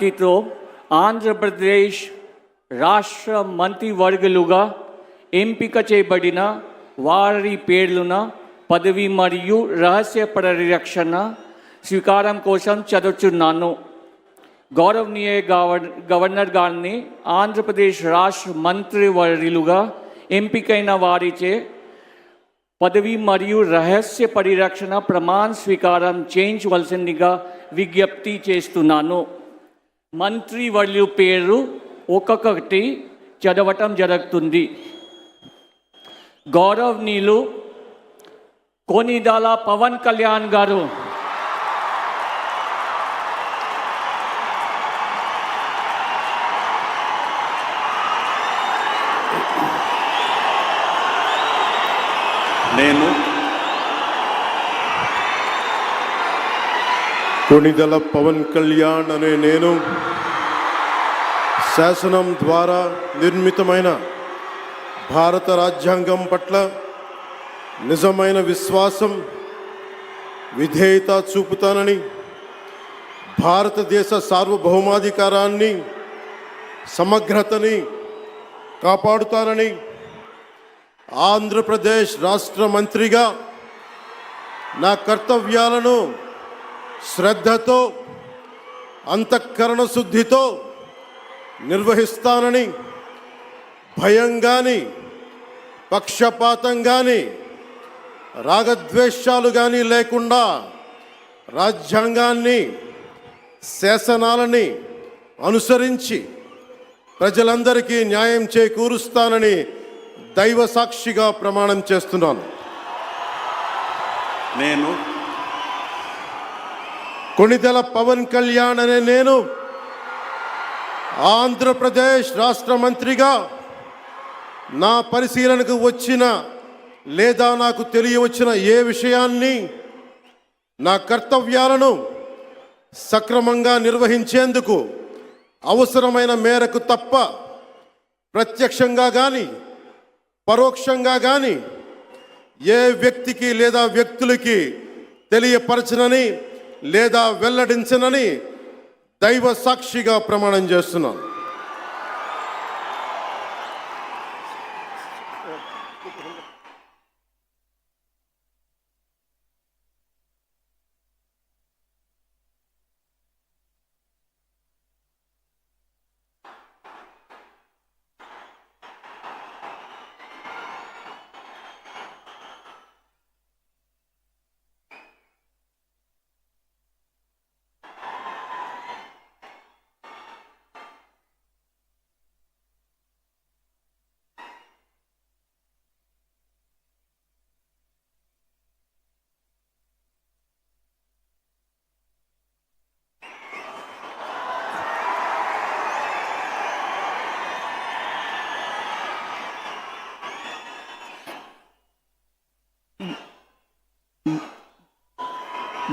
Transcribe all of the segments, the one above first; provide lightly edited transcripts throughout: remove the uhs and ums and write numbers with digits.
అనుమతితో ఆంధ్రప్రదేశ్ రాష్ట్ర మంత్రివర్గులుగా ఎంపిక చేయబడిన వారి పేర్లున పదవి మరియు రహస్య పరిరక్షణ స్వీకారం కోసం చదువుతున్నాను. గౌరవనీయ గవర్నర్ గారిని ఆంధ్రప్రదేశ్ రాష్ట్ర మంత్రివర్యులుగా ఎంపికైన వారిచే పదవి మరియు రహస్య పరిరక్షణ ప్రమాణ స్వీకారం చేయించవలసిందిగా విజ్ఞప్తి చేస్తున్నాను. మంత్రివర్యుల పేరు ఒక్కొక్కటి చదవటం జరుగుతుంది. గౌరవనీయులు కొనిదెల పవన్ కళ్యాణ్ గారు, నేను కొనిదెల పవన్ కళ్యాణ్ అనే నేను శాసనం ద్వారా నిర్మితమైన భారత రాజ్యాంగం పట్ల నిజమైన విశ్వాసం, విధేయత చూపుతానని, భారతదేశ సార్వభౌమాధికారాన్ని, సమగ్రతని కాపాడుతానని, ఆంధ్రప్రదేశ్ రాష్ట్ర మంత్రిగా నా కర్తవ్యాలను శ్రద్ధతో, అంతఃకరణ శుద్ధితో నిర్వహిస్తానని, భయం కానీ, పక్షపాతం కానీ, రాగద్వేషాలు కానీ లేకుండా రాజ్యాంగాన్ని, శాసనాలని అనుసరించి ప్రజలందరికీ న్యాయం చేకూరుస్తానని దైవ సాక్షిగా ప్రమాణం చేస్తున్నాను. నేను కొనిదెల పవన్ కళ్యాణ్ అనే నేను ఆంధ్రప్రదేశ్ రాష్ట్ర మంత్రిగా నా పరిశీలనకు వచ్చిన లేదా నాకు తెలియవచ్చిన ఏ విషయాన్ని, నా కర్తవ్యాలను సక్రమంగా నిర్వహించేందుకు అవసరమైన మేరకు తప్ప ప్రత్యక్షంగా కానీ పరోక్షంగా కానీ ఏ వ్యక్తికి లేదా వ్యక్తులకి తెలియపరచనని లేదా వెల్లడించనని దైవ సాక్షిగా ప్రమాణం చేస్తున్నాను.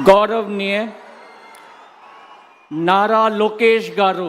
गौरवनीय नारा लोकेश गारू,